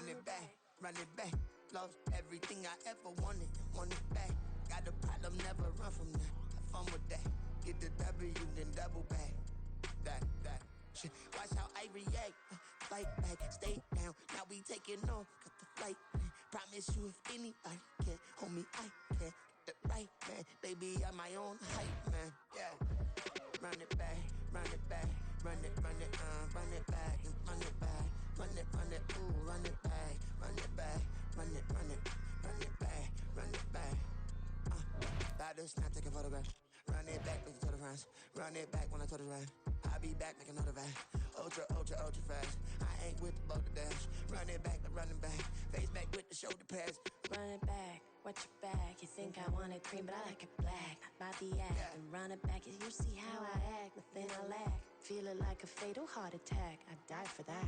run it back, run it back. Lost everything I ever wanted, want it back. Got a problem, never run from that. Have fun with that. Get the W, then double back. That. Shit. Watch how I react. Flight back, stay down. Now we taking off, got the flight plan. Promise you if anybody can, homie, I can. Get the right man, baby, I'm my own hype man. Yeah. Run it back, run it back, run it back, and run it back, run it, ooh, run it back, run it back, run it back, run it back. About to snap, take a photograph. Run it back, make it to the friends. Run it back when I told it right. I'll be back, make another back. Ultra fast. I ain't with the boulder dash. Run it back, running back. Face back with the shoulder pads. Run it back, watch your back. You think I want it cream, but I like it black. About the act, yeah. And run it back. You see how I act, nothing I lack. Feel it like a fatal heart attack. I die for that.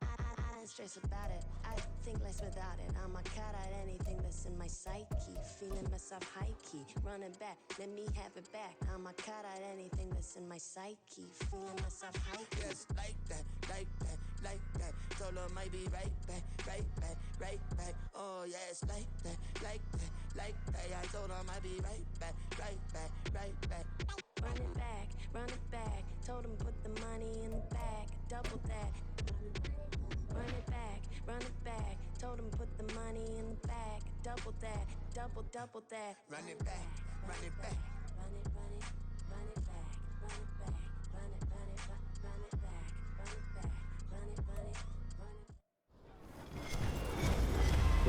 I don't stress about it. I think less without it. I'm a cut at anything that's in my psyche. Feeling myself high key. Running back, let me have it back. I'm a cut at anything that's in my psyche. Feeling myself high key. Yes, like that. Told her might be right back. Oh, yes, like that. I told her might be right back. Run it back. Told him put the money in the bag. Double that. Run it back. Told him put the money in the bag. Double that. Double that. Run it back. Run it back. Run it back. Run it back. Run it back. Run it.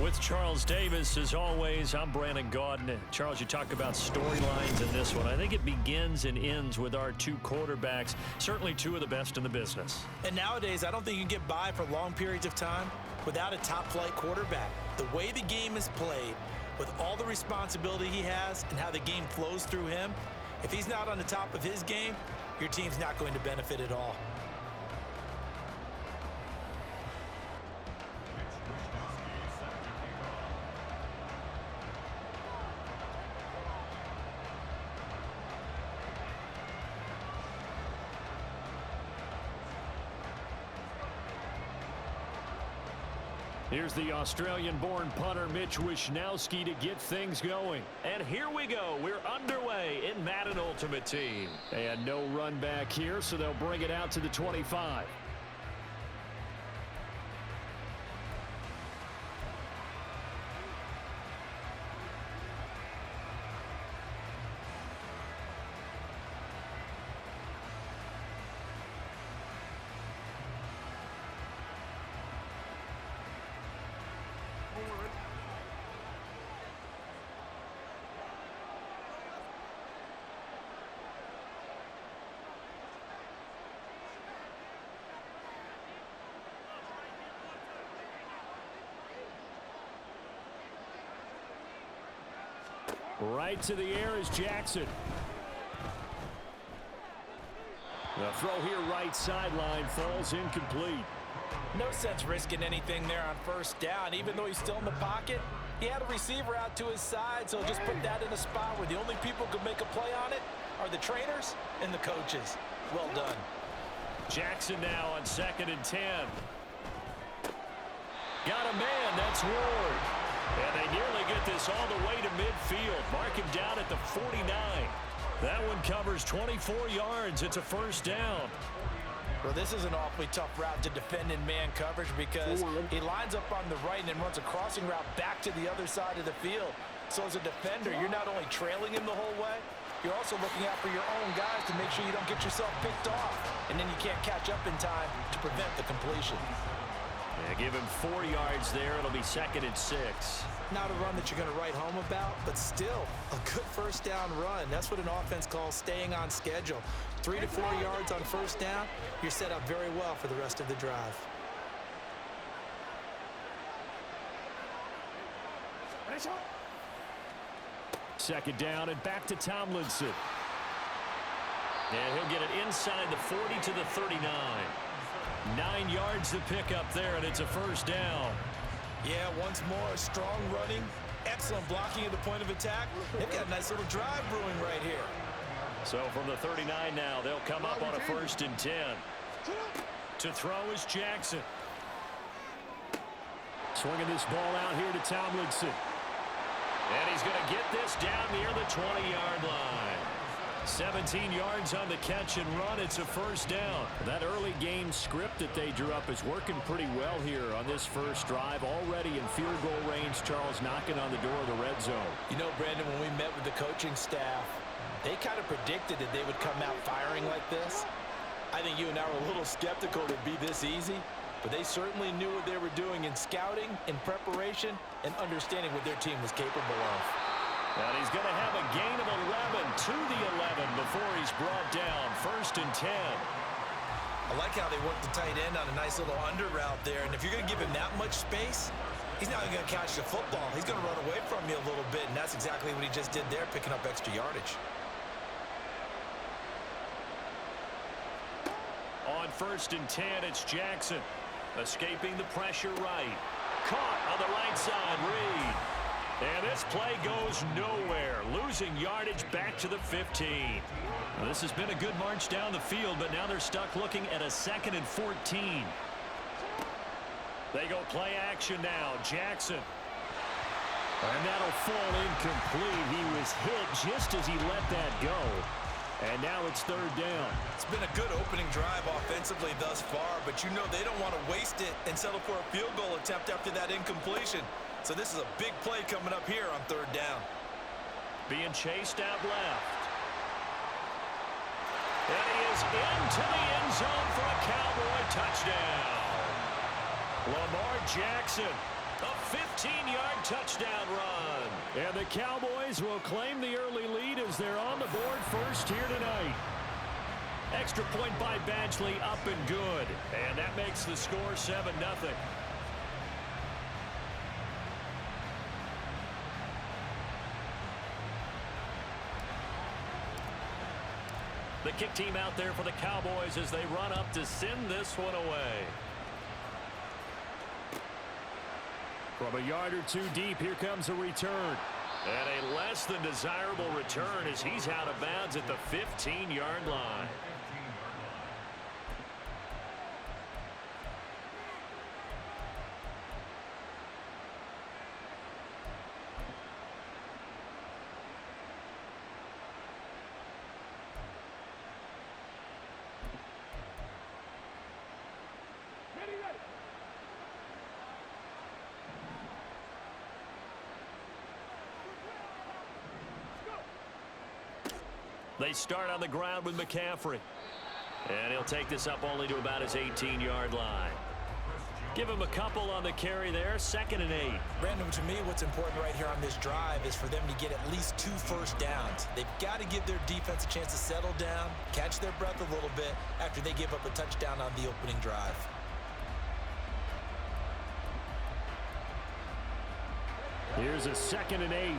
With Charles Davis, as always, I'm Brandon Gaudin. Charles, you talk about storylines in this one. I think it begins and ends with our two quarterbacks, certainly two of the best in the business. And nowadays, I don't think you can get by for long periods of time without a top-flight quarterback. The way the game is played, with all the responsibility he has and how the game flows through him, if he's not on the top of his game, your team's not going to benefit at all. Here's the Australian-born punter Mitch Wishnowsky to get things going. And here we go. We're underway in Madden Ultimate Team. And no run back here, so they'll bring it out to the 25. Right to the air is Jackson. The throw here right sideline falls incomplete. No sense risking anything there on first down. Even though he's still in the pocket, he had a receiver out to his side, so just put that in a spot where the only people who can make a play on it are the trainers and the coaches. Well done. Jackson now on 2nd and 10. Got a man, that's Ward. And they nearly get this all the way to midfield. Mark him down at the 49. That one covers 24 yards. It's a first down. Well, this is an awfully tough route to defend in man coverage because he lines up on the right and then runs a crossing route back to the other side of the field. So as a defender, you're not only trailing him the whole way, you're also looking out for your own guys to make sure you don't get yourself picked off. And then you can't catch up in time to prevent the completion. Yeah, give him 4 yards there. It'll be 2nd and 6. Not a run that you're going to write home about, but still a good first down run. That's what an offense calls staying on schedule. 3 to 4 yards on first down, you're set up very well for the rest of the drive. Second down and back to Tomlinson. And he'll get it inside the 40 to the 39. 9 yards to pick up there, and it's a first down. Yeah, once more, strong running, excellent blocking at the point of attack. They've got a nice little drive brewing right here. So from the 39 now, they'll come up on a 1st and 10. To throw is Jackson. Swinging this ball out here to Tomlinson. And he's going to get this down near the 20-yard line. 17 yards on the catch and run. It's a first down. That early game script that they drew up is working pretty well here on this first drive. Already in field goal range, Charles knocking on the door of the red zone. You know, Brandon, when we met with the coaching staff, they kind of predicted that they would come out firing like this. I think you and I were a little skeptical it'd be this easy, but they certainly knew what they were doing in scouting, in preparation, and understanding what their team was capable of. And he's going to have a gain of 11 to the 11 before he's brought down. 1st and 10. I like how they worked the tight end on a nice little under route there, and if you're going to give him that much space, he's not going to catch the football. He's going to run away from you a little bit, and that's exactly what he just did there, picking up extra yardage. On 1st and 10, it's Jackson. Escaping the pressure right. Caught on the right side, Reed. And this play goes nowhere. Losing yardage back to the 15. Well, this has been a good march down the field, but now they're stuck looking at a 2nd and 14. They go play action now. Jackson. And that'll fall incomplete. He was hit just as he let that go. And now it's 3rd down. It's been a good opening drive offensively thus far, but you know they don't want to waste it and settle for a field goal attempt after that incompletion. So this is a big play coming up here on 3rd down. Being chased out left. And he is into the end zone for a Cowboy touchdown. Lamar Jackson, a 15-yard touchdown run. And the Cowboys will claim the early lead as they're on the board first here tonight. Extra point by Badgley, up and good. And that makes the score 7-0. The kick team out there for the Cowboys as they run up to send this one away. From a yard or two deep, here comes a return. And a less than desirable return as he's out of bounds at the 15-yard line. They start on the ground with McCaffrey. And he'll take this up only to about his 18-yard line. Give him a couple on the carry there. 2nd and 8. Brandon, to me, what's important right here on this drive is for them to get at least 2 first downs. They've got to give their defense a chance to settle down, catch their breath a little bit after they give up a touchdown on the opening drive. Here's a 2nd and 8.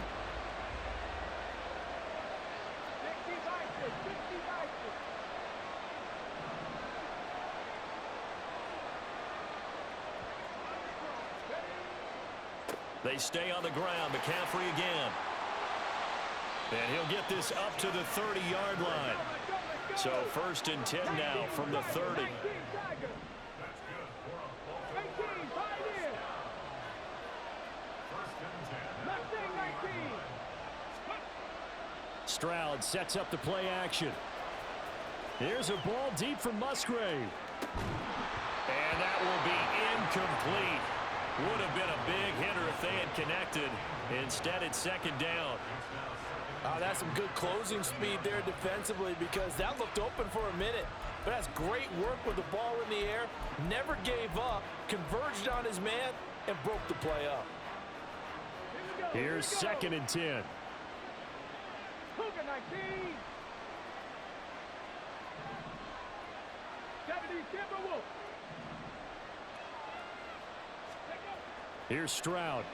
They stay on the ground. McCaffrey again. And he'll get this up to the 30-yard line. So 1st and 10 now from the 30. Stroud sets up the play action. Here's a ball deep from Musgrave. And that will be incomplete. Would have been a big hitter if they had connected. Instead, it's 2nd down. That's some good closing speed there defensively because that looked open for a minute. But that's great work with the ball in the air. Never gave up, converged on his man, and broke the play up. Here's 2nd and 10. Here's Stroud.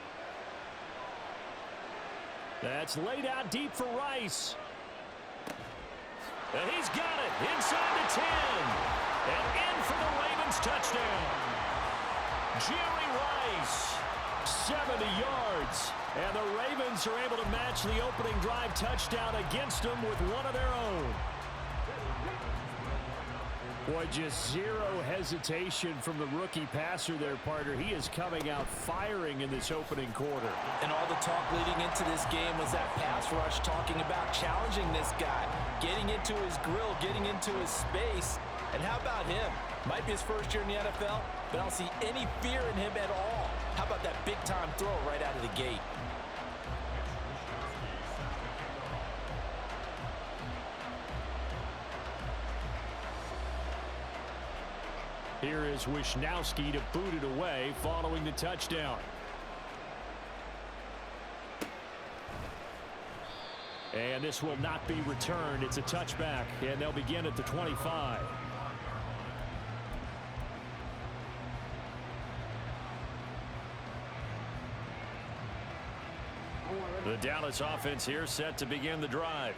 That's laid out deep for Rice. And he's got it inside the 10. And in for the Ravens touchdown. Jerry Rice, 70 yards. And the Ravens are able to match the opening drive touchdown against them with one of their own. Boy, just zero hesitation from the rookie passer there, partner. He is coming out firing in this opening quarter. And all the talk leading into this game was that pass rush, talking about challenging this guy, getting into his grill, getting into his space. And how about him? Might be his first year in the NFL, but I don't see any fear in him at all. How about that big-time throw right out of the gate? Here is Wisnowski to boot it away following the touchdown. And this will not be returned. It's a touchback, and they'll begin at the 25. The Dallas offense here set to begin the drive.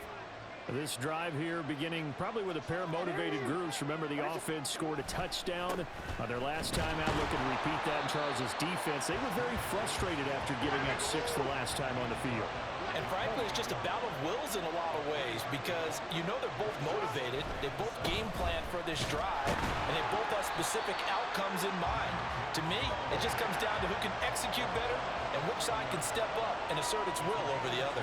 This drive here beginning probably with a pair of motivated groups. Remember, the offense scored a touchdown on their last time out. Looking to repeat that in Charles' defense. They were very frustrated after giving up 6 the last time on the field. And frankly, it's just a battle of wills in a lot of ways because you know they're both motivated. They both game plan for this drive, and they both have specific outcomes in mind. To me, it just comes down to who can execute better and which side can step up and assert its will over the other.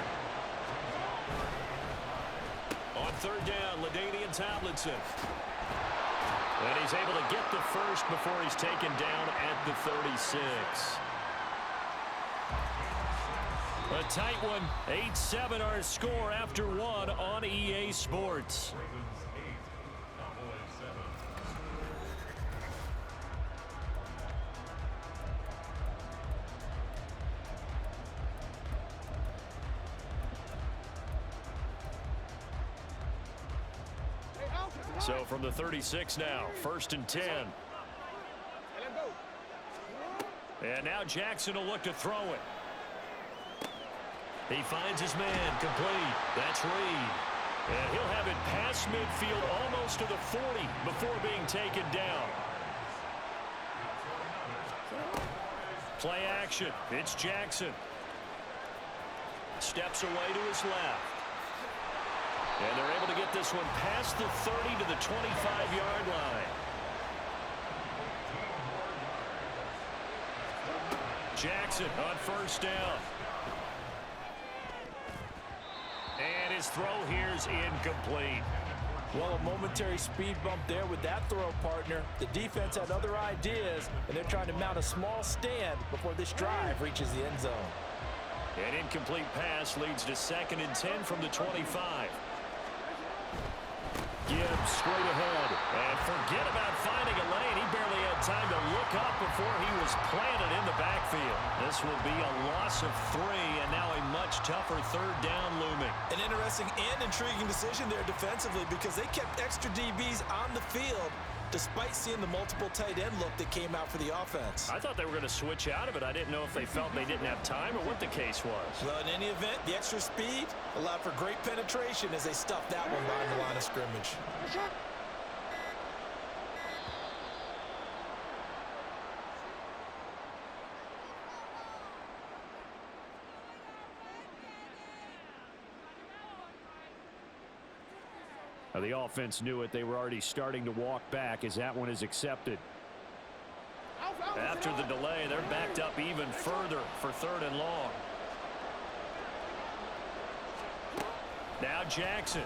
On third down, LaDainian Tomlinson. And he's able to get the first before he's taken down at the 36. A tight one. 8-7 our score after one on EA Sports. So from the 36 now, 1st and 10. And now Jackson will look to throw it. He finds his man, complete. That's Reed. And he'll have it past midfield almost to the 40 before being taken down. Play action. It's Jackson. Steps away to his left. And they're able to get this one past the 30 to the 25-yard line. Jackson on first down. And his throw here's incomplete. Well, a momentary speed bump there with that throw, partner. The defense had other ideas, and they're trying to mount a small stand before this drive reaches the end zone. An incomplete pass leads to 2nd and 10 from the 25. Gibbs straight ahead. And forget about finding a lane. He barely had time to look up before he was planted in the backfield. This will be a loss of 3, and now a much tougher 3rd down looming. An interesting and intriguing decision there defensively because they kept extra DBs on the field despite seeing the multiple tight end look that came out for the offense. I thought they were going to switch out of it. I didn't know if they felt they didn't have time or what the case was. Well, in any event, the extra speed allowed for great penetration as they stuffed that one behind the line of scrimmage. The offense knew it. They were already starting to walk back as that one is accepted. After the delay, they're backed up even further for 3rd and long. Now Jackson.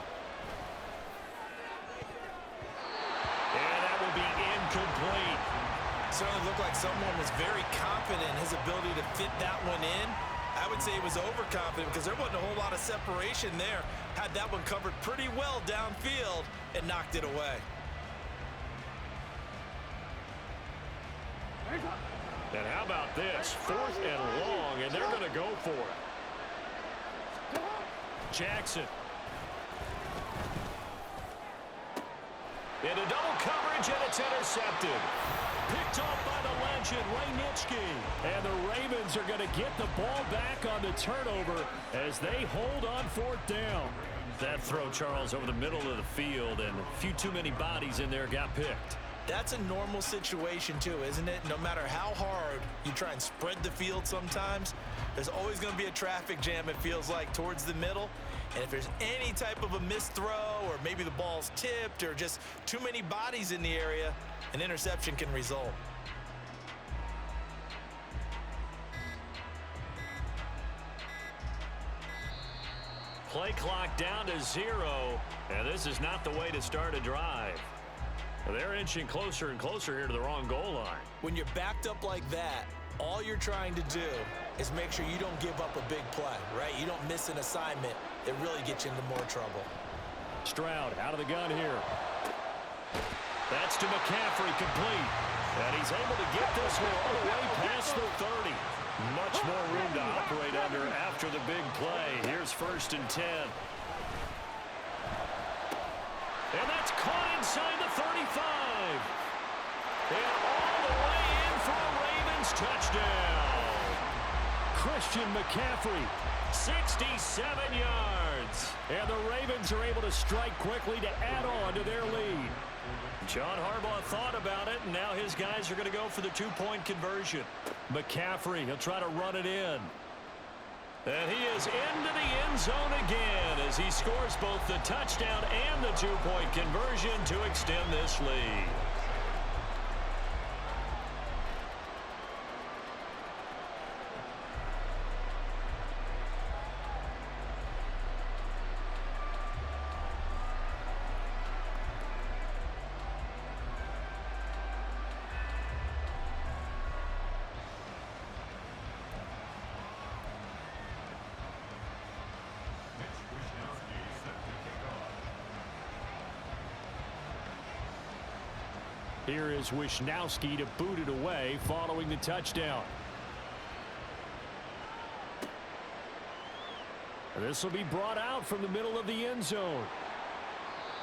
And that will be incomplete. Certainly looked like someone was very confident in his ability to fit that one in. I would say he was overconfident because there wasn't a whole lot of separation there. Had that one covered pretty well downfield and knocked it away. And how about this? 4th and long, and they're going to go for it. Jackson. Into double coverage, and it's intercepted. Picked off by the legend, Ray Nitschke. And the Ravens are going to get the ball back on the turnover as they hold on 4th down. That throw, Charles, over the middle of the field, and a few too many bodies in there got picked. That's a normal situation too, isn't it? No matter how hard you try and spread the field sometimes, there's always going to be a traffic jam, it feels like, towards the middle. And if there's any type of a missed throw or maybe the ball's tipped or just too many bodies in the area, an interception can result. Play clock down to 0, and this is not the way to start a drive. They're inching closer and closer here to the wrong goal line. When you're backed up like that, all you're trying to do is make sure you don't give up a big play, right? You don't miss an assignment that really gets you into more trouble. Stroud out of the gun here. That's to McCaffrey, complete. And he's able to get this one all the way past the 30. Much more room to operate under after the big play. Here's 1st and 10. And that's caught inside the 35. And all the way in for a Ravens touchdown. Christian McCaffrey, 67 yards. And the Ravens are able to strike quickly to add on to their lead. John Harbaugh thought about it, and now his guys are going to go for the 2-point conversion. McCaffrey, he'll try to run it in. And he is into the end zone again as he scores both the touchdown and the 2-point conversion to extend this lead. Here is Wishnowski to boot it away following the touchdown. This will be brought out from the middle of the end zone.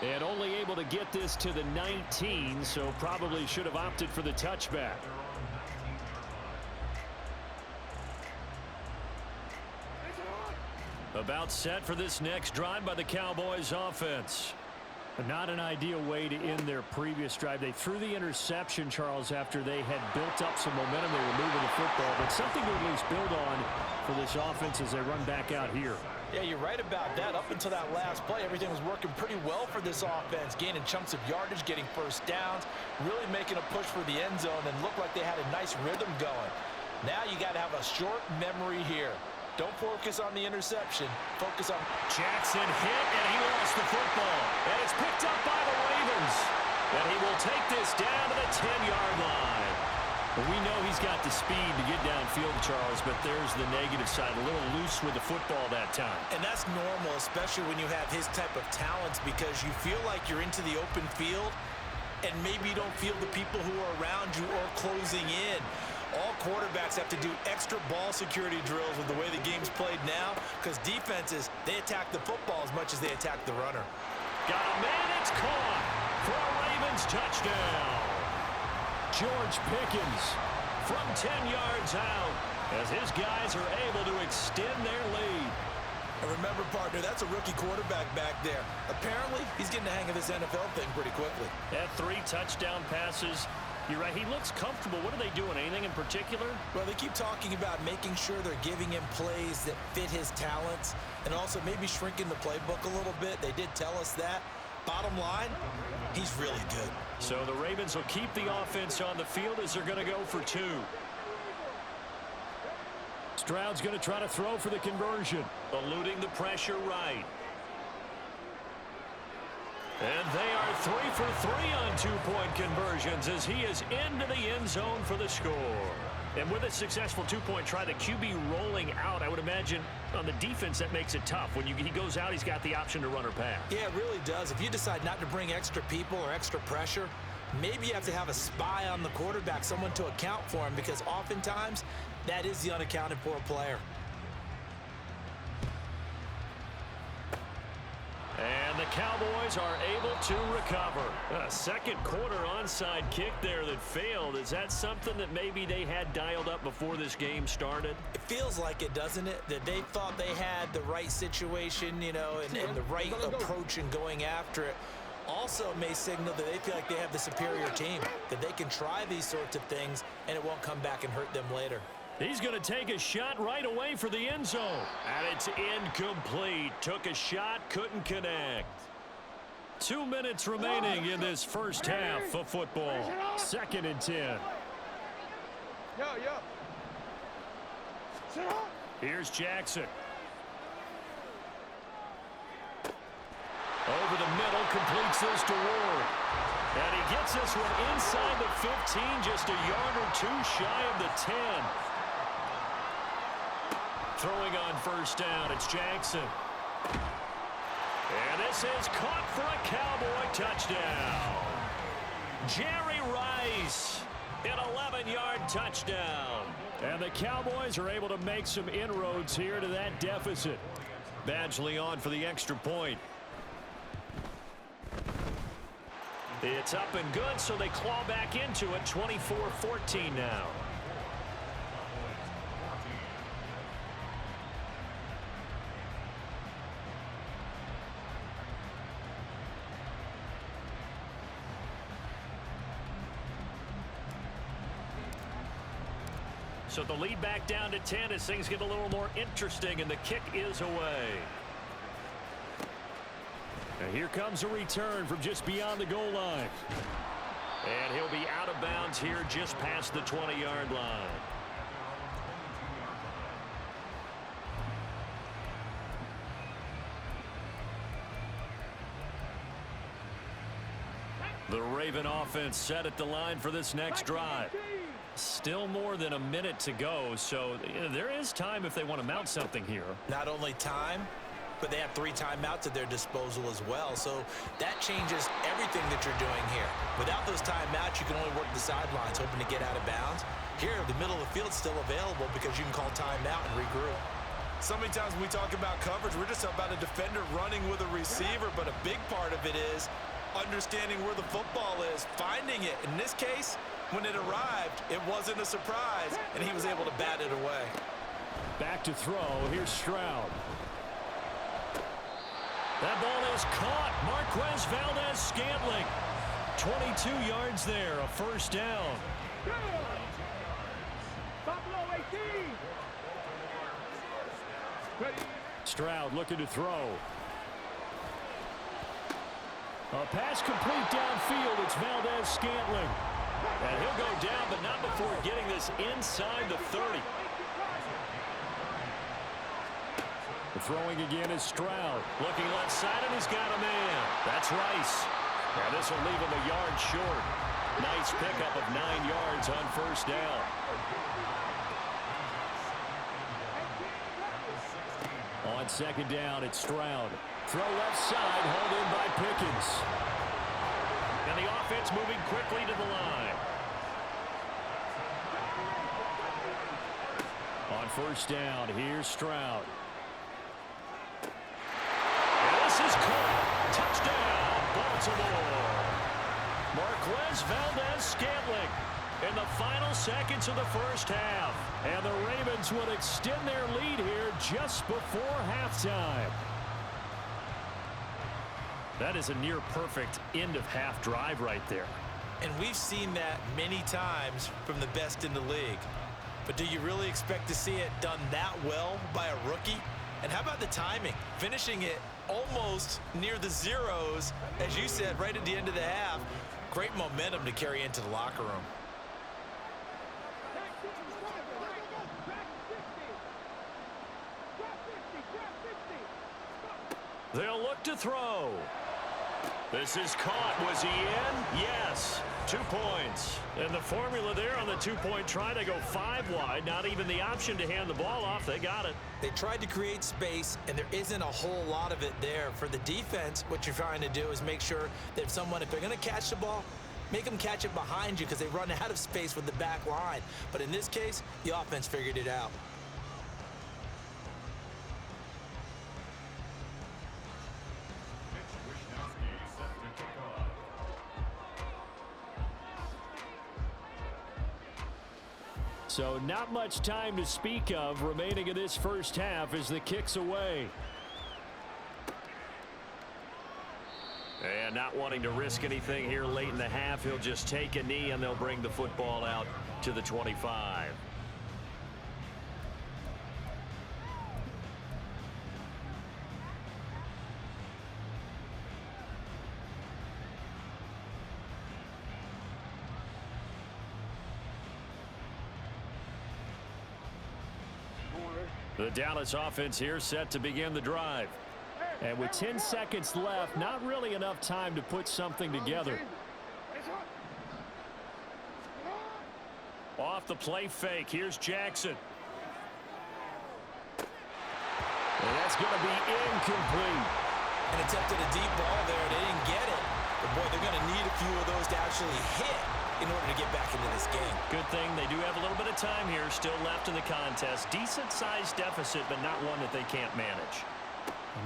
And only able to get this to the 19, so probably should have opted for the touchback. About set for this next drive by the Cowboys offense. Not an ideal way to end their previous drive. They threw the interception, Charles, after they had built up some momentum. They were moving the football, but something to at least build on for this offense as they run back out here. Yeah, you're right about that. Up until that last play, everything was working pretty well for this offense, gaining chunks of yardage, getting first downs, really making a push for the end zone, and looked like they had a nice rhythm going. Now you got to have a short memory here. Don't focus on the interception. Focus on... Jackson hit, and he lost the football. And it's picked up by the Ravens. And he will take this down to the 10-yard line. But we know he's got the speed to get downfield, Charles, but there's the negative side. A little loose with the football that time. And that's normal, especially when you have his type of talents, because you feel like you're into the open field, and maybe you don't feel the people who are around you or closing in. All quarterbacks have to do extra ball security drills with the way the game's played now, because defenses, they attack the football as much as they attack the runner. Got a man, it's caught for a Ravens touchdown. George Pickens from 10 yards out as his guys are able to extend their lead. And remember, partner, that's a rookie quarterback back there. Apparently, he's getting the hang of this NFL thing pretty quickly. Had 3 touchdown passes. You're right, he looks comfortable. What are they doing? Anything in particular? Well, they keep talking about making sure they're giving him plays that fit his talents and also maybe shrinking the playbook a little bit. They did tell us that. Bottom line, he's really good. So the Ravens will keep the offense on the field as they're going to go for 2. Stroud's going to try to throw for the conversion. Eluding the pressure right. And they are 3 for 3 on 2-point conversions as he is into the end zone for the score. And with a successful 2-point try, the QB rolling out, I would imagine on the defense that makes it tough. When he goes out, he's got the option to run or pass. Yeah, it really does. If you decide not to bring extra people or extra pressure, maybe you have to have a spy on the quarterback, someone to account for him, because oftentimes that is the unaccounted for player. And the Cowboys are able to recover. A second quarter onside kick there that failed. Is that something that maybe they had dialed up before this game started? It feels like it, doesn't it? That they thought they had the right situation, you know, and the right approach in going after it. Also may signal that they feel like they have the superior team, that they can try these sorts of things and it won't come back and hurt them later. He's going to take a shot right away for the end zone. And it's incomplete. Took a shot, couldn't connect. 2 minutes remaining in this first half of football. 2nd and 10. Here's Jackson. Over the middle, completes this to Ward. And he gets this one inside the 15, just a yard or two shy of the 10. Throwing on first down, it's Jackson. And this is caught for a Cowboy touchdown. Jerry Rice, an 11-yard touchdown. And the Cowboys are able to make some inroads here to that deficit. Badgley on for the extra point. It's up and good, so they claw back into it, 24-14 now. So the lead back down to 10 as things get a little more interesting, and the kick is away. And here comes a return from just beyond the goal line. And he'll be out of bounds here just past the 20-yard line. The Raven offense set at the line for this next drive. Still more than a minute to go, so there is time if they want to mount something here. Not only time, but they have 3 timeouts at their disposal as well, so that changes everything that you're doing here. Without those timeouts, you can only work the sidelines, hoping to get out of bounds. Here, the middle of the field is still available because you can call timeout and regroup. So many times when we talk about coverage, we're just about a defender running with a receiver, but a big part of it is understanding where the football is, finding it. In this case, when it arrived, it wasn't a surprise, and he was able to bat it away. Back to throw. Here's Stroud. That ball is caught. Marquez Valdez-Scantling. 22 yards there, a first down. Stroud looking to throw. A pass complete downfield. It's Valdez-Scantling. And he'll go down, but not before getting this inside the 30. The throwing again is Stroud. Looking left side, and he's got a man. That's Rice. And this will leave him a yard short. Nice pickup of 9 yards on first down. On second down, it's Stroud. Throw left side, hauled in by Pickens. And the offense moving quickly to the line. On first down, here's Stroud. And this is caught. Touchdown, Baltimore. Marquez Valdez-Scantling in the final seconds of the first half. And the Ravens would extend their lead here just before halftime. That is a near-perfect end-of-half drive right there. And we've seen that many times from the best in the league. But do you really expect to see it done that well by a rookie? And how about the timing? Finishing it almost near the zeros, as you said, right at the end of the half. Great momentum to carry into the locker room. They'll look to throw. This is caught. Was he in? Yes. 2 points. And the formula there on the two-point try, they go 5 wide. Not even the option to hand the ball off. They got it. They tried to create space, and there isn't a whole lot of it there. For the defense, what you're trying to do is make sure that if they're going to catch the ball, make them catch it behind you because they run out of space with the back line. But in this case, the offense figured it out. So not much time to speak of remaining in this first half as the kick's away. And And not wanting to risk anything here late in the half, he'll just take a knee and they'll bring the football out to the 25. The Dallas offense here set to begin the drive. And with 10 seconds left, not really enough time to put something together. Off the play fake, here's Jackson. And that's going to be incomplete. And attempted a deep ball there. They didn't get it. But, boy, they're going to need a few of those to actually hit in order to get back into this game. Good thing they do have a little bit of time here still left in the contest. Decent-sized deficit, but not one that they can't manage.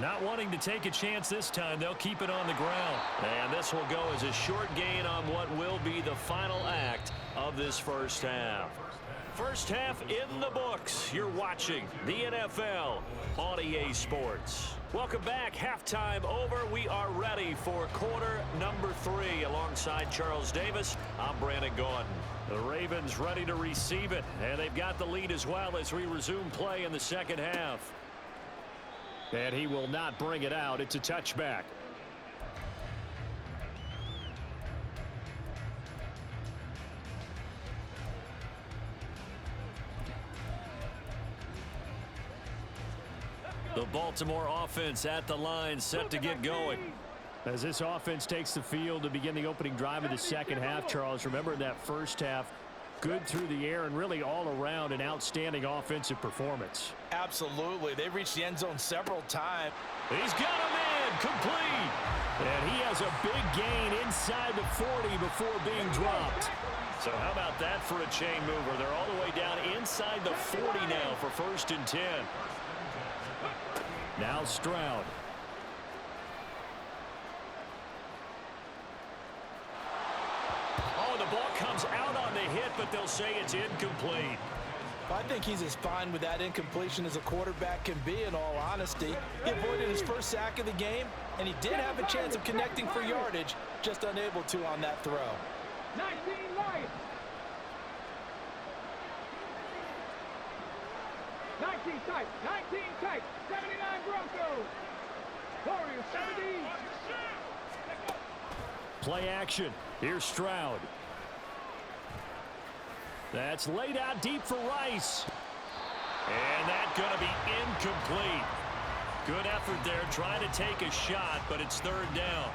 Not wanting to take a chance this time, they'll keep it on the ground. And this will go as a short gain on what will be the final act of this first half. First half in the books. You're watching the NFL on EA Sports. Welcome back. Halftime over. We are ready for quarter number 3. Alongside Charles Davis, I'm Brandon Gordon. The Ravens ready to receive it, and they've got the lead as well as we resume play in the second half. And he will not bring it out. It's a touchback. The Baltimore offense at the line, set to get going. As this offense takes the field to begin the opening drive of the second half, Charles, remember in that first half, good through the air and really all around an outstanding offensive performance. Absolutely. They reached the end zone several times. He's got him in, complete. And he has a big gain inside the 40 before being dropped. So how about that for a chain mover? They're all the way down inside the 40 now for 1st and 10. Now Stroud. Oh, the ball comes out on the hit, but they'll say it's incomplete. I think he's as fine with that incompletion as a quarterback can be, in all honesty. He avoided his first sack of the game, and he did have a chance of connecting for yardage, just unable to on that throw. 19 Lions. 19 tight, 19 tight, 79 Broncos. Warriors 70. Play action. Here's Stroud. That's laid out deep for Rice. And that's going to be incomplete. Good effort there trying to take a shot, but it's 3rd down.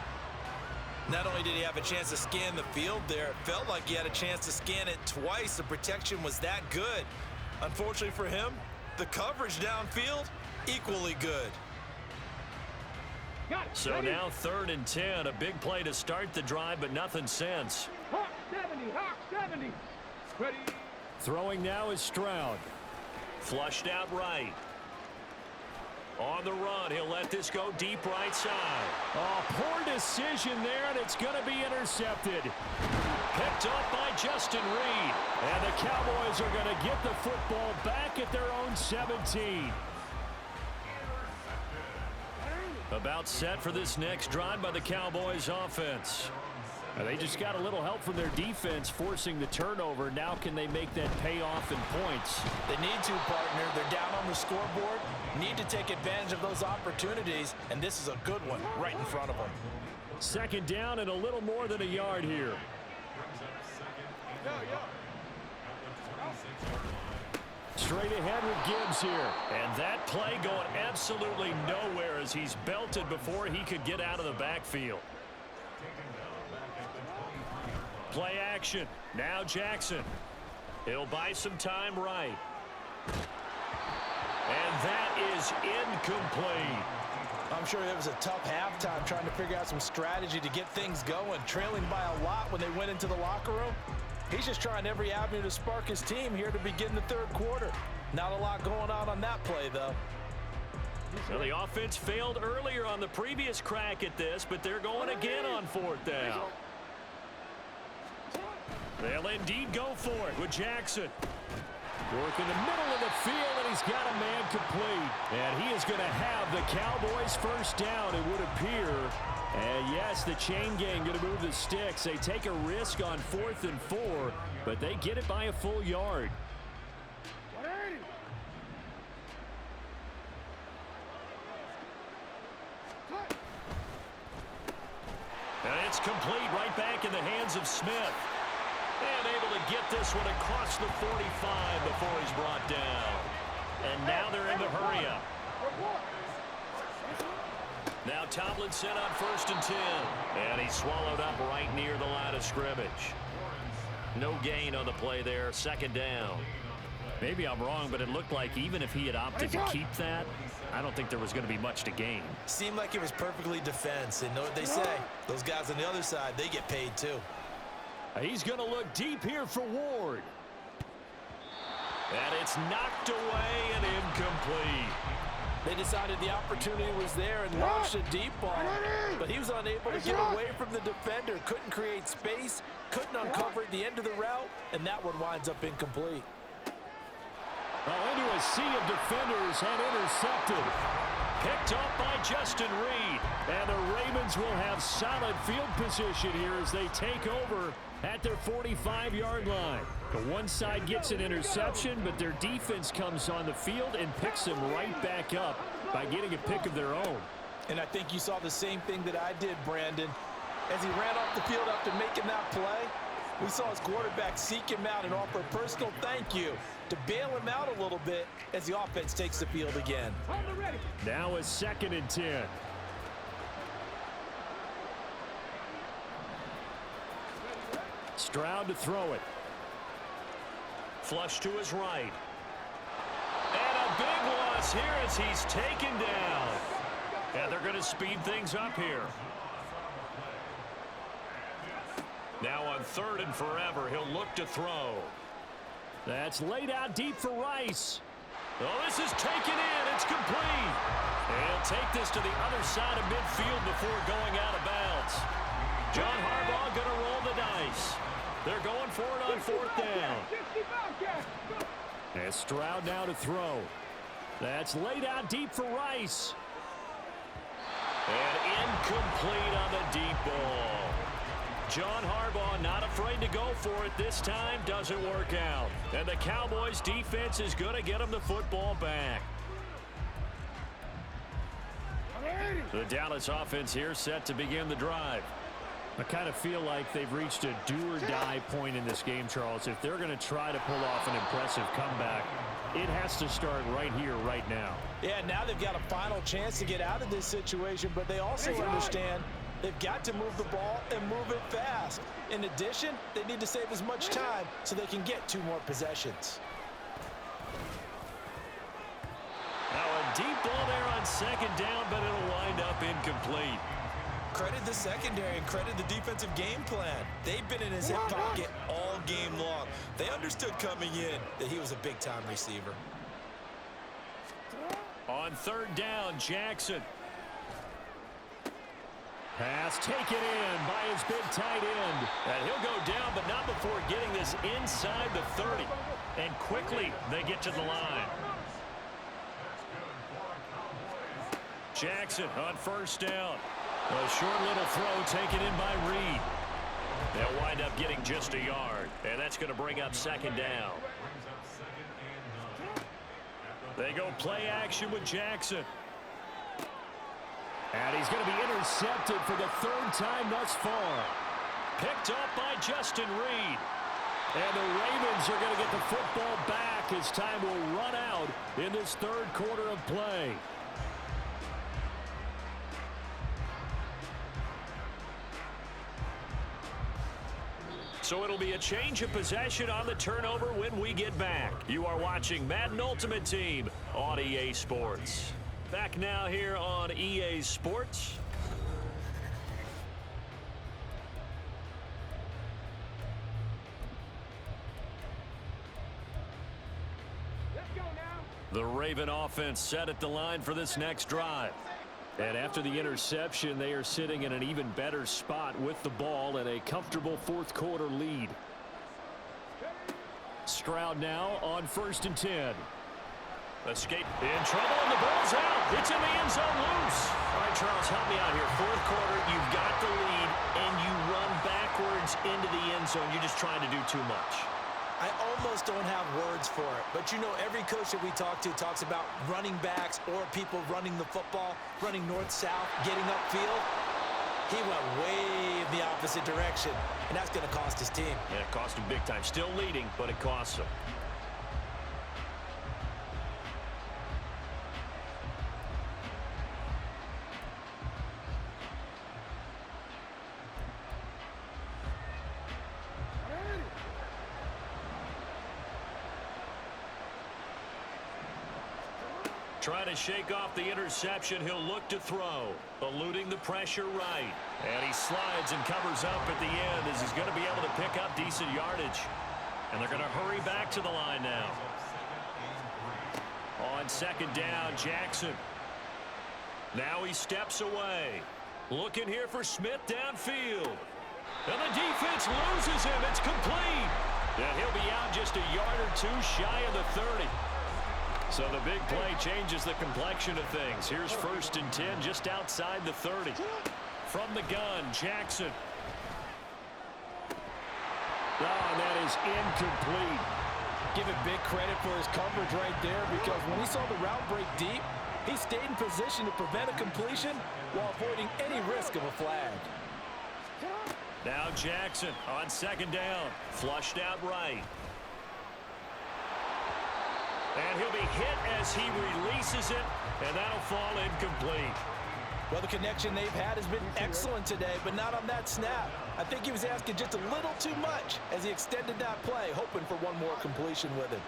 Not only did he have a chance to scan the field there, it felt like he had a chance to scan it twice. The protection was that good. Unfortunately for him, the coverage downfield, equally good. So now 3rd and 10, a big play to start the drive, but nothing since. Hawk 70, Hawk 70. Ready. Throwing now is Stroud. Flushed out right. On the run, he'll let this go deep right side. Oh, poor decision there, and it's going to be intercepted. Picked up by Justin Reed. And the Cowboys are going to get the football back at their own 17. About set for this next drive by the Cowboys offense. They just got a little help from their defense forcing the turnover. Now can they make that pay off in points? They need to, partner. They're down on the scoreboard. Need to take advantage of those opportunities, and this is a good one right in front of them. 2nd down and a little more than a yard here. Straight ahead with Gibbs here. And that play going absolutely nowhere as he's belted before he could get out of the backfield. Play action. Now Jackson. He'll buy some time right. And that is incomplete. I'm sure it was a tough halftime trying to figure out some strategy to get things going. Trailing by a lot when they went into the locker room. He's just trying every avenue to spark his team here to begin the 3rd quarter. Not a lot going on that play, though. Well, the offense failed earlier on the previous crack at this, but they're going again on 4th down. They'll indeed go for it with Jackson. Work in the middle of the field, and he's got a man complete. And he is going to have the Cowboys 1st down, it would appear, And yes, the chain gang going to move the sticks. They take a risk on 4th and 4, but they get it by a full yard. And it's complete right back in the hands of Smith. And able to get this one across the 45 before he's brought down. And now they're in the hurry-up. Now Tomlinson on 1st and 10. And he's swallowed up right near the line of scrimmage. No gain on the play there. 2nd down. Maybe I'm wrong, but it looked like even if he had opted to keep that, I don't think there was going to be much to gain. Seemed like it was perfectly defense. And know what they say? Those guys on the other side, they get paid too. He's going to look deep here for Ward. And it's knocked away and incomplete. They decided the opportunity was there and launched a deep ball. But he was unable to get away from the defender. Couldn't create space. Couldn't uncover the end of the route. And that one winds up incomplete. Well, into a sea of defenders and intercepted. Picked up by Justin Reed. And the Ravens will have solid field position here as they take over at their 45-yard line. The one side gets an interception, but their defense comes on the field and picks them right back up by getting a pick of their own. And I think you saw the same thing that I did, Brandon. As he ran off the field after making that play, we saw his quarterback seek him out and offer a personal thank you to bail him out a little bit as the offense takes the field again. Now a 2nd and 10. Stroud to throw it. Flush to his right. And a big loss here as he's taken down. And they're going to speed things up here. Now on 3rd and forever, he'll look to throw. That's laid out deep for Rice. Oh, this is taken in. It's complete. And he'll take this to the other side of midfield before going out of bounds. John Harbaugh going to roll the dice. They're going for it on 4th down. And Stroud now to throw. That's laid out deep for Rice. And incomplete on the deep ball. John Harbaugh not afraid to go for it this time. Doesn't work out. And the Cowboys defense is going to get them the football back. The Dallas offense here set to begin the drive. I kind of feel like they've reached a do-or-die point in this game, Charles. If they're going to try to pull off an impressive comeback, it has to start right here, right now. Yeah, now they've got a final chance to get out of this situation, but they also understand they've got to move the ball and move it fast. In addition, they need to save as much time so they can get 2 more possessions. Now a deep ball there on 2nd down, but it'll wind up incomplete. Credit the secondary and credit the defensive game plan. They've been in his hip pocket all game long. They understood coming in that he was a big-time receiver. On 3rd down, Jackson. Pass taken in by his big tight end. And he'll go down, but not before getting this inside the 30. And quickly, they get to the line. Jackson on 1st down. A short little throw taken in by Reed. They'll wind up getting just a yard. And that's going to bring up 2nd down. They go play action with Jackson. And he's going to be intercepted for the 3rd time thus far. Picked up by Justin Reed. And the Ravens are going to get the football back as time will run out in this 3rd quarter of play. So it'll be a change of possession on the turnover when we get back. You are watching Madden Ultimate Team on EA Sports. Back now here on EA Sports. Let's go now. The Raven offense set at the line for this next drive. And after the interception, they are sitting in an even better spot with the ball and a comfortable 4th quarter lead. Stroud now on 1st and 10. Escape in trouble, and the ball's out. It's in the end zone loose. All right, Charles, help me out here. Fourth quarter, you've got the lead, and you run backwards into the end zone. You're just trying to do too much. I almost don't have words for it, but you know every coach that we talk to talks about running backs or people running the football, running north-south, getting upfield. He went way in the opposite direction, and that's going to cost his team. Yeah, it cost him big time. Still leading, but it costs him. Trying to shake off the interception. He'll look to throw. Eluding the pressure right. And he slides and covers up at the end as he's going to be able to pick up decent yardage. And they're going to hurry back to the line now. On second down, Jackson. Now he steps away. Looking here for Smith downfield. And the defense loses him. It's complete. And he'll be out just a yard or two shy of the 30. So the big play changes the complexion of things. Here's 1st and 10 just outside the 30. From the gun, Jackson. Oh, and that is incomplete. Give him big credit for his coverage right there, because when he saw the route break deep, he stayed in position to prevent a completion while avoiding any risk of a flag. Now Jackson on second down. Flushed out right. And he'll be hit as he releases it, and that'll fall incomplete. Well, the connection they've had has been excellent today, but not on that snap. I think he was asking just a little too much as he extended that play, hoping for one more completion with it.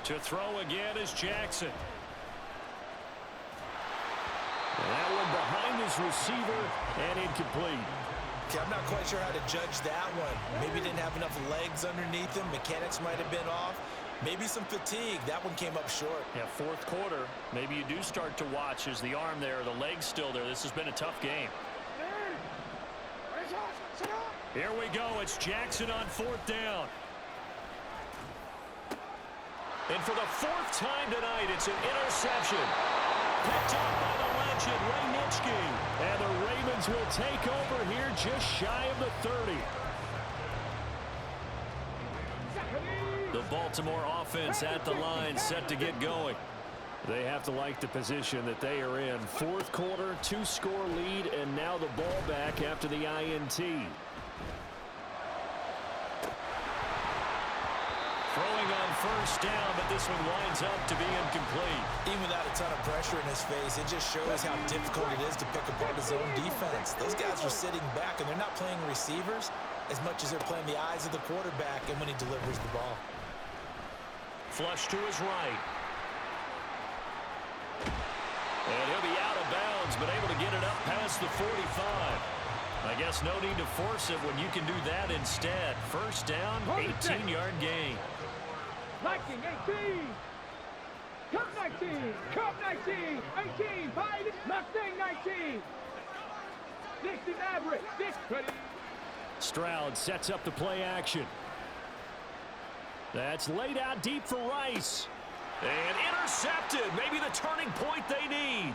To throw again is Jackson. And that one behind his receiver and incomplete. Okay, I'm not quite sure how to judge that one. Maybe didn't have enough legs underneath him. Mechanics might have been off. Maybe some fatigue. That one came up short. Yeah, fourth quarter. Maybe you do start to watch as the arm there, the leg's still there. This has been a tough game. Here we go. It's Jackson on 4th down. And for the 4th time tonight, it's an interception. Picked up by the legend, Ray Nitschke. And the Ravens will take over here just shy of the 30. The Baltimore offense at the line, set to get going. They have to like the position that they are in. 4th quarter, 2-score lead, and now the ball back after the INT. Throwing on 1st down, but this one winds up to be incomplete. Even without a ton of pressure in his face, it just shows how difficult it is to pick apart his own defense. Those guys are sitting back, and they're not playing receivers as much as they're playing the eyes of the quarterback and when he delivers the ball. Flush to his right. And he'll be out of bounds, but able to get it up past the 45. I guess no need to force it when you can do that instead. 1st down, 18-yard gain. Viking 18. Cup 19. Cup 19. 18. Biden. Mustang 19. Dixon average. Dixon. Stroud sets up the play action. That's laid out deep for Rice. And intercepted. Maybe the turning point they need.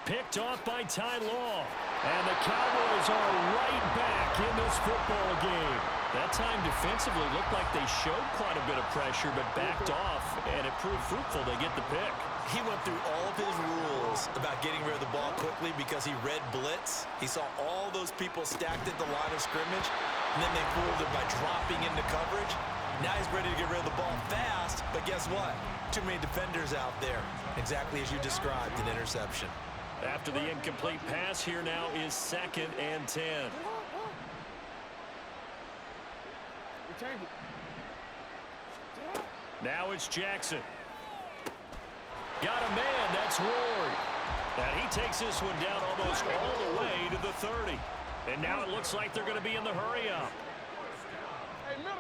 Picked off by Ty Law. And the Cowboys are right back in this football game. That time defensively looked like they showed quite a bit of pressure but backed off, and it proved fruitful. They get the pick. He went through all of his rules about getting rid of the ball quickly because he read blitz. He saw all those people stacked at the line of scrimmage, and then they fooled him by dropping into coverage. Now he's ready to get rid of the ball fast, but guess what? Too many defenders out there. Exactly as you described, an interception. After the incomplete pass, here now is 2nd and 10. Now it's Jackson. Got a man, that's Ward. And he takes this one down almost all the way to the 30. And now it looks like they're going to be in the hurry-up. Hey, middle.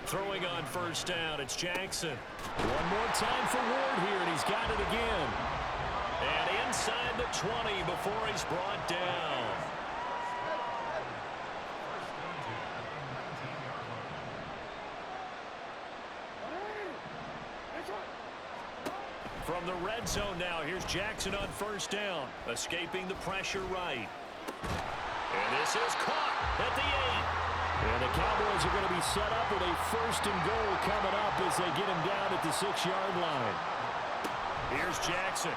Throwing on 1st down, it's Jackson. One more time for Ward here, and he's got it again. And inside the 20 before he's brought down. From the red zone now, here's Jackson on first down, escaping the pressure right. And this is caught at the 8. And the Cowboys are going to be set up with a 1st and goal coming up as they get him down at the 6-yard line. Here's Jackson.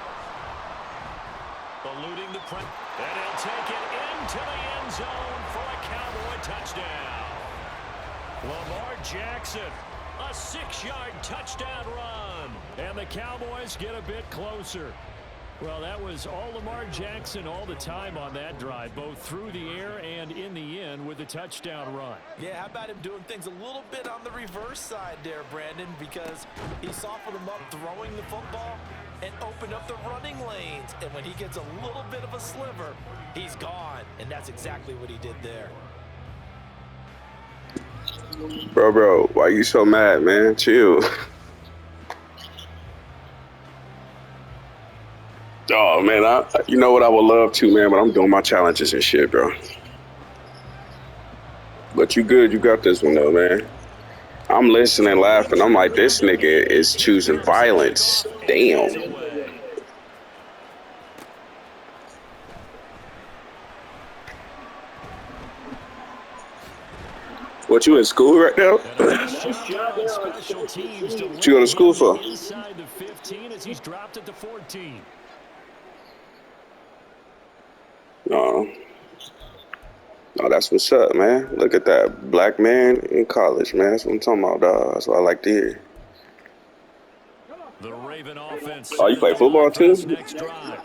Eluding the press. And he'll take it into the end zone for a Cowboy touchdown. Lamar Jackson, a 6-yard touchdown run. And the Cowboys get a bit closer. Well, that was all Lamar Jackson all the time on that drive, both through the air and in the end with a touchdown run. Yeah, how about him doing things a little bit on the reverse side there, Brandon, because he softened him up throwing the football and opened up the running lanes. And when he gets a little bit of a sliver, he's gone. And that's exactly what he did there. Bro, why you so mad, man? Chill. Oh, man, you know what I would love to, man, but I'm doing my challenges and shit, bro. But you good. You got this one, though, man. I'm listening, laughing. I'm like, this nigga is choosing violence. Damn. What, you in school right now? What you go to school for? Inside the 15 as he's dropped at the 14. No, that's what's up, man. Look at that. Black man in college, man. That's what I'm talking about, dog. That's what I like to hear. The Raven offense. Oh, you play football too?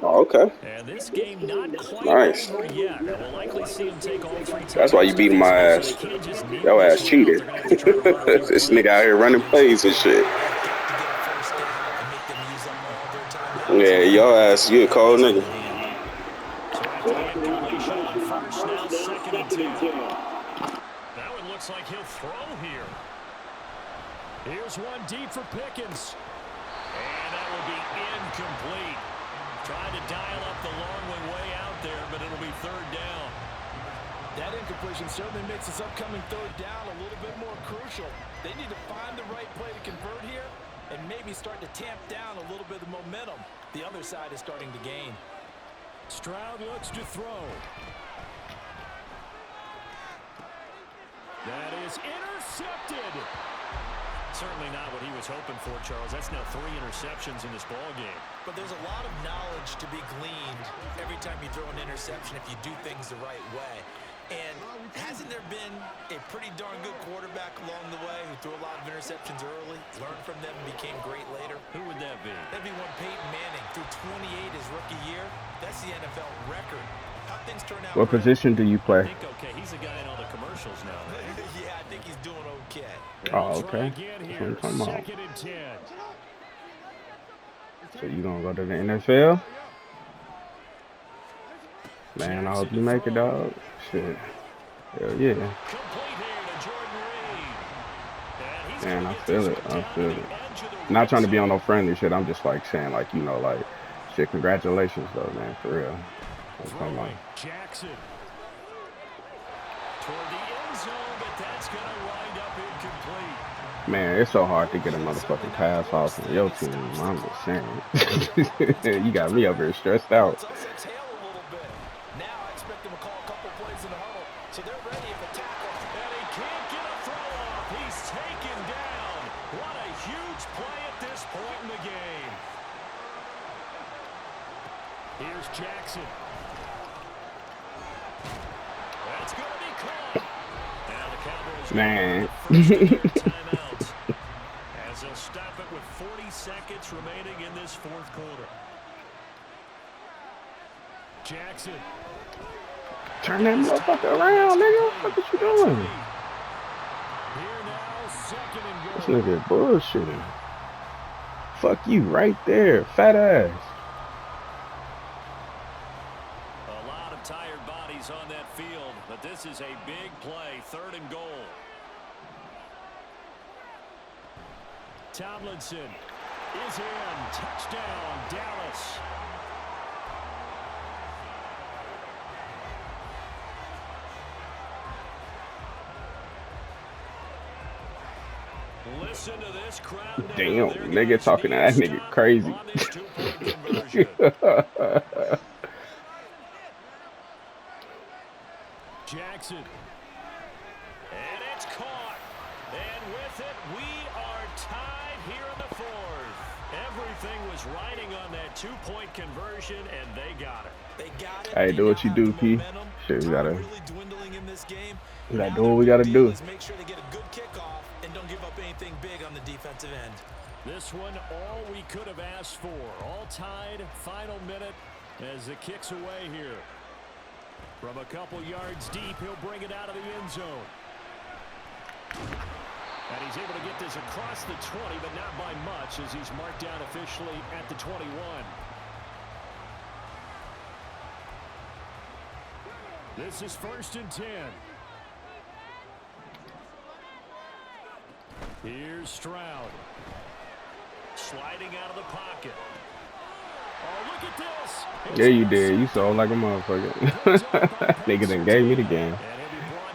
Oh, okay. And this game not quite Nice. over yet. We'll likely see him take all 3 times. That's why you beating my ass. Your ass cheated. This nigga out here running plays and shit. Yeah, your ass, you a cold nigga. Now it looks like he'll throw here. Here's one deep for Pickens. And that will be incomplete. Trying to dial up the long way out there, but it'll be 3rd down. That incompletion certainly makes this upcoming 3rd down a little bit more crucial. They need to find the right play to convert here and maybe start to tamp down a little bit of momentum. The other side is starting to gain. Stroud looks to throw. That is intercepted. Certainly not what he was hoping for, Charles. That's now 3 interceptions in this ball game. But there's a lot of knowledge to be gleaned every time you throw an interception if you do things the right way. And hasn't there been a pretty darn good quarterback along the way who threw a lot of interceptions early, learned from them, and became great later? Who would that be? That'd be one Peyton Manning. Threw 28 his rookie year. That's the NFL record. How things turn out. What position do you play? I think, okay, he's the guy in all the commercials now. Yeah, I think he's doing okay. Oh, okay. That's what I'm talking about. 2nd and 10. So you gonna go to the NFL? Man, I hope you make it, dog. Shit. Hell yeah. Man, I feel it. I feel it. Not trying to be on no friendly shit. I'm just like saying, like, you know, like, shit, congratulations, though, man, for real. Throwing Jackson toward the end zone, but that's going to wind up incomplete. Man, it's so hard to get a motherfucking pass off on your team. I'm just saying. You got me over here stressed out. Here's Jackson. That's going to be caught. Now the Cowboys man. timeout as they'll stop it with 40 seconds remaining in this 4th quarter. Jackson. Turn that motherfucker around, nigga. What the fuck is you doing? Here now, 2nd and This goal. nigga bullshitting. Fuck you right there, fat ass. Tired bodies on that field, but this is a big play. 3rd and goal. Tomlinson is in. Touchdown, Dallas. Listen to this crowd now. Damn, Their nigga guys talking to need that a nigga stop crazy. on this two-point conversion. Jackson. And it's caught. And with it, we are tied here in the fourth. Everything was riding on that two-point conversion, and they got it. They got it. Hey, do what you do, Key. Shit, we gotta really dwindling in this game. do what we gotta do. Make sure they get a good kickoff and don't give up anything big on the defensive end. This one, all we could have asked for. All tied, final minute as it kicks away here. From a couple yards deep, he'll bring it out of the end zone. And he's able to get this across the 20, but not by much as he's marked down officially at the 21. This is 1st and 10. Here's Stroud. Sliding out of the pocket. Oh, look at this. Yeah, you did. You saw like a motherfucker. Nigga done gave me the game.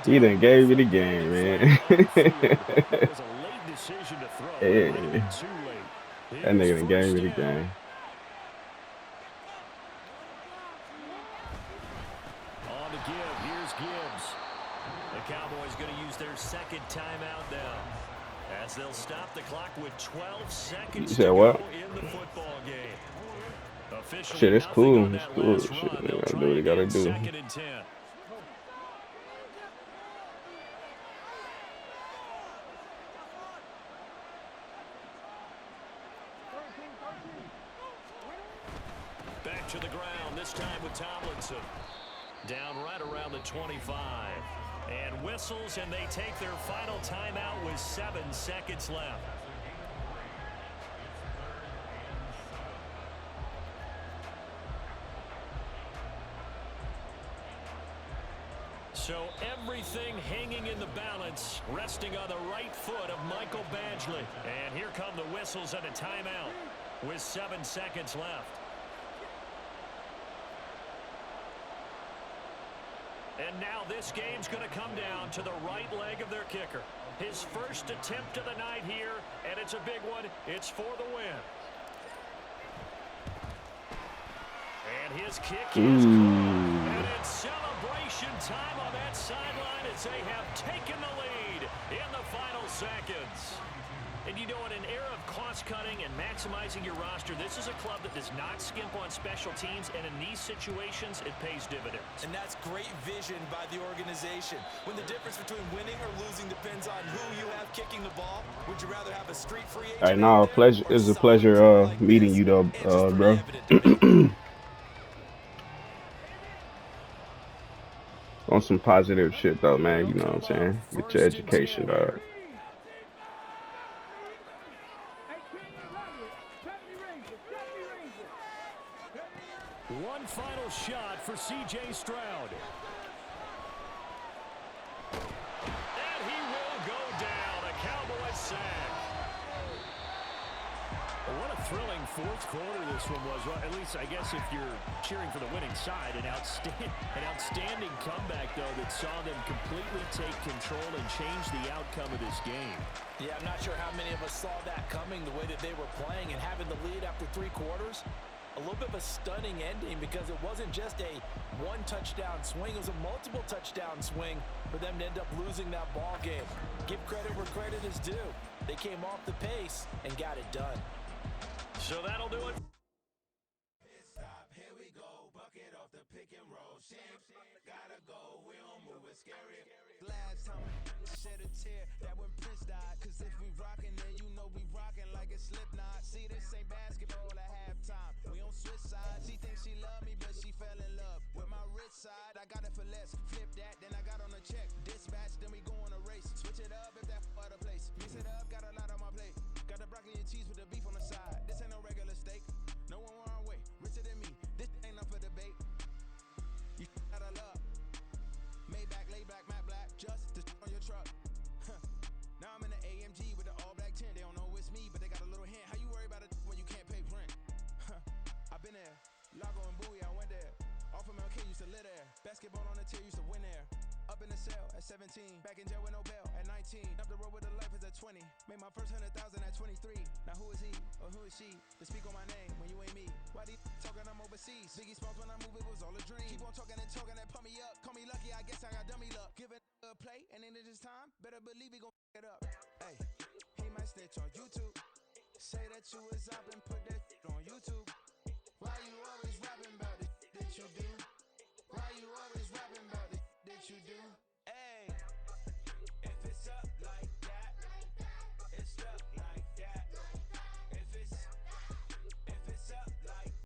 He done gave me the game, man. Yeah. That nigga done gave me the game. On to give. Here's Gibbs. The Cowboys going to use their second timeout now, as they'll stop the clock with 12 seconds to go in the football game. Officially, shit, it's cool. It's that cool. last Shit, run. you They'll gotta try do what you gotta again, do. 2nd and 10. Back to the ground, this time with Tomlinson. Down right around the 25. And whistles, and they take their final timeout with 7 seconds left. So everything hanging in the balance, resting on the right foot of Michael Badgley. And here come the whistles and a timeout with 7 seconds left. And now this game's going to come down to the right leg of their kicker. His first attempt of the night here, and it's a big one. It's for the win. And his kick is good. And it's celebration time on that sideline as they have taken the lead in the final seconds. And you know, in an era of cost-cutting and maximizing your roster, this is a club that does not skimp on special teams, and in these situations, it pays dividends. And that's great vision by the organization. When the difference between winning or losing depends on who you have kicking the ball, would you rather have a street free agent? Hey, no, pleasure. It's a pleasure meeting you, though, bro. On some positive shit, though, man. You know what I'm saying? Get your education, dog. One final shot for C.J. Stroud. And he will go down. A Cowboys sack. What a thrilling fourth quarter this one was. Well, at least, I guess, if you're cheering for the winning side, an outstanding comeback, though, that saw them completely take control and change the outcome of this game. Yeah, I'm not sure how many of us saw that coming, the way that they were playing and having the lead after 3 quarters. A little bit of a stunning ending because it wasn't just a one-touchdown swing. It was a multiple touchdown swing for them to end up losing that ball game. Give credit where credit is due. They came off the pace and got it done. So that'll do it. Here we go, bucket off the pick and roll. Gotta go, we don't move it scary. Last time shed a tear, that when Prince died. Cause if we rockin', then you know we rockin' like a Slipknot. See, this ain't basketball at halftime. We on switch sides. She thinks she love me, but she fell in love with my rich side. I got it for less. Flip that, then I got on a check. Dispatch, then we go on a race. Switch it up if that other place. Mix it up, got a lot on my plate. Got the broccoli and cheese with the beef on the side. This ain't no regular steak. No one wrong way. Richer than me. This ain't up for debate. You out of luck. Maybach, lay back, matte black. Just to on your truck. Now I'm in the AMG with the all black tint. They don't know it's me, but they got a little hint. How you worry about it when you can't pay rent? I've been there. Lago and Bowie, I went there. Off of MLK used to live there. Basketball on the tier used to win there. Up in the cell at 17, back in jail with no bail at 19. Up the road with a life is at 20. Made my first 100,000 at 23. Now who is he or who is she to speak on my name when you ain't me? Why these talking I'm overseas? Biggie Smalls when I move it was all a dream. Keep on talking and pump me up. Call me lucky, I guess I got dummy luck. Give it a play and then it is time. Better believe he gon' it up. Hey, he might snitch on YouTube. Say that you was up and put that on YouTube.